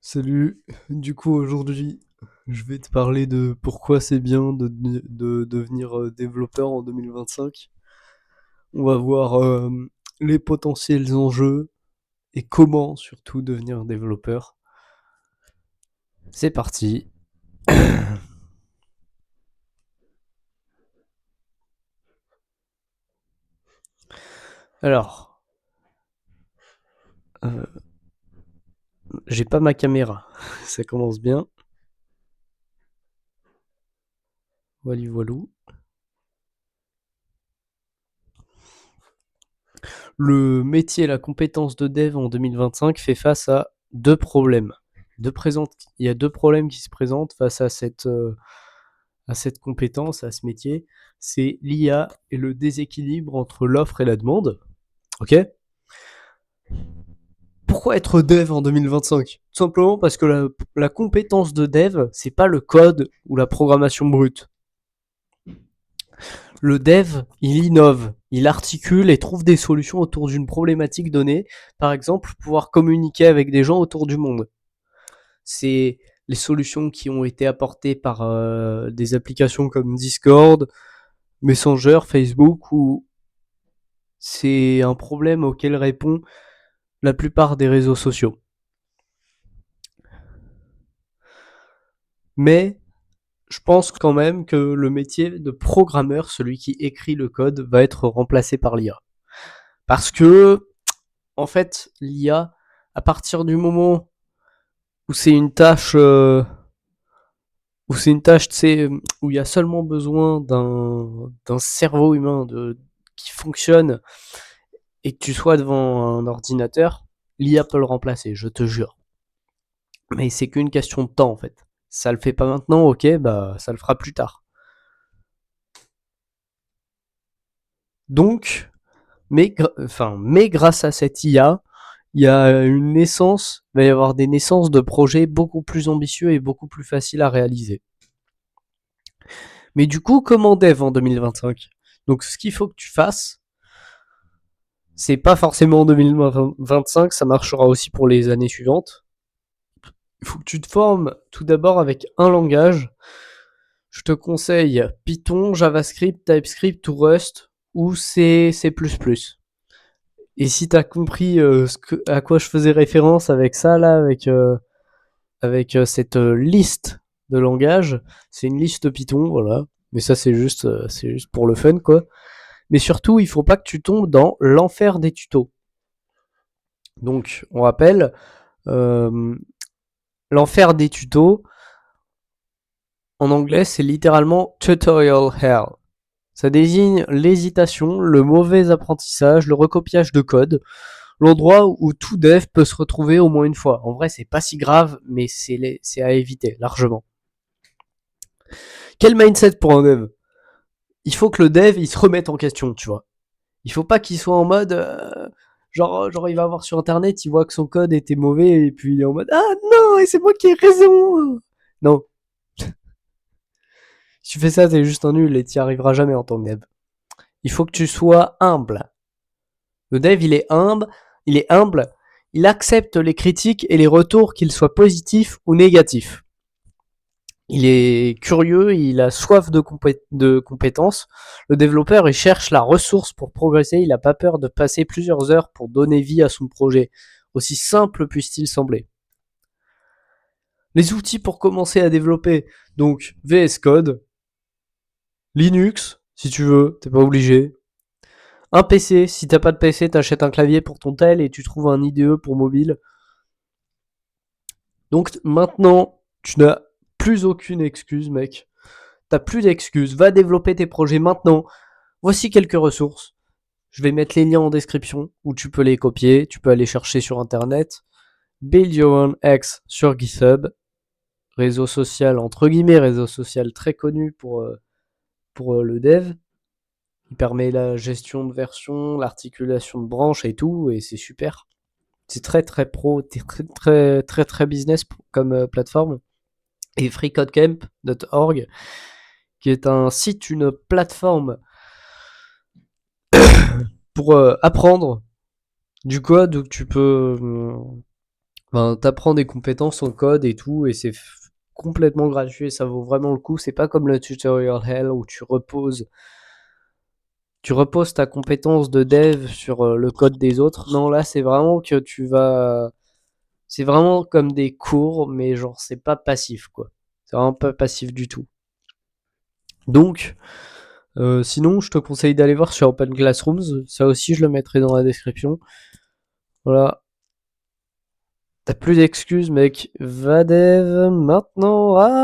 Salut, du coup aujourd'hui je vais te parler de pourquoi c'est bien de devenir développeur en 2025. On va voir les potentiels enjeux et comment surtout devenir développeur. C'est parti. Alors, euh, j'ai pas ma caméra, ça commence bien. Voilà, voilou. Le métier et la compétence de dev en 2025 fait face à deux problèmes. Il y a deux problèmes qui se présentent face à cette compétence, à ce métier. C'est l'IA et le déséquilibre entre l'offre et la demande. Ok. Pourquoi être dev en 2025? Tout simplement parce que la compétence de dev, c'est pas le code ou la programmation brute. Le dev, il innove, il articule et trouve des solutions autour d'une problématique donnée. Par exemple, pouvoir communiquer avec des gens autour du monde. C'est les solutions qui ont été apportées par des applications comme Discord, Messenger, Facebook, où c'est un problème auquel répond la plupart des réseaux sociaux. Mais je pense quand même que le métier de programmeur, celui qui écrit le code, va être remplacé par l'IA. Parce que, en fait, l'IA, à partir du moment où c'est une tâche, tu sais, où il y a seulement besoin d'un cerveau humain qui fonctionne et que tu sois devant un ordinateur, l'IA peut le remplacer, je te jure. Mais c'est qu'une question de temps en fait. Ça le fait pas maintenant, ok, bah ça le fera plus tard. Donc, mais grâce à cette IA, il y a une naissance, il va y avoir des naissances de projets beaucoup plus ambitieux et beaucoup plus faciles à réaliser. Mais du coup, comment dev en 2025? Donc, ce qu'il faut que tu fasses, c'est pas forcément en 2025, ça marchera aussi pour les années suivantes. Il faut que tu te formes tout d'abord avec un langage. Je te conseille Python, JavaScript, TypeScript ou Rust ou C++. Et si t'as compris à quoi je faisais référence avec ça là, avec cette liste de langages, c'est une liste Python, voilà. Mais ça c'est juste pour le fun quoi. Mais surtout, il faut pas que tu tombes dans l'enfer des tutos. Donc, on rappelle, euh, l'enfer des tutos, en anglais, c'est littéralement tutorial hell. Ça désigne l'hésitation, le mauvais apprentissage, le recopiage de code, l'endroit où tout dev peut se retrouver au moins une fois. En vrai, c'est pas si grave, mais c'est à éviter largement. Quel mindset pour un dev? Il faut que le dev il se remette en question, tu vois. Il faut pas qu'il soit en mode genre il va voir sur internet, il voit que son code était mauvais et puis il est en mode ah non et c'est moi qui ai raison. Non, si tu fais ça, t'es juste un nul et t'y arriveras jamais en tant que dev. Il faut que tu sois humble. Le dev, il est humble, il accepte les critiques et les retours, qu'ils soient positifs ou négatifs. Il est curieux, il a soif de compétences. Le développeur, il cherche la ressource pour progresser, il n'a pas peur de passer plusieurs heures pour donner vie à son projet, aussi simple puisse-t-il sembler. Les outils pour commencer à développer, donc VS Code, Linux, si tu veux, t'es pas obligé. Un PC, si t'as pas de PC, t'achètes un clavier pour ton tel et tu trouves un IDE pour mobile. Donc maintenant, tu n'as plus aucune excuse, mec. T'as plus d'excuses. Va développer tes projets maintenant. Voici quelques ressources. Je vais mettre les liens en description où tu peux les copier. Tu peux aller chercher sur internet. Build Your Own X sur GitHub. Réseau social, entre guillemets, réseau social très connu pour le dev. Il permet la gestion de versions, l'articulation de branches et tout. Et c'est super. C'est très très pro, très business comme plateforme. Et freecodecamp.org, qui est un site, une plateforme pour apprendre du code où tu peux Ben, t'apprends des compétences en code et tout, et c'est complètement gratuit, et ça vaut vraiment le coup. C'est pas comme le tutorial hell où tu reposes ta compétence de dev sur le code des autres. Non, là, c'est vraiment que c'est vraiment comme des cours, mais genre, c'est pas passif, quoi. C'est vraiment pas passif du tout. Donc, sinon, je te conseille d'aller voir sur Open Classrooms. Ça aussi, je le mettrai dans la description. Voilà. T'as plus d'excuses, mec. Va dev maintenant. Ah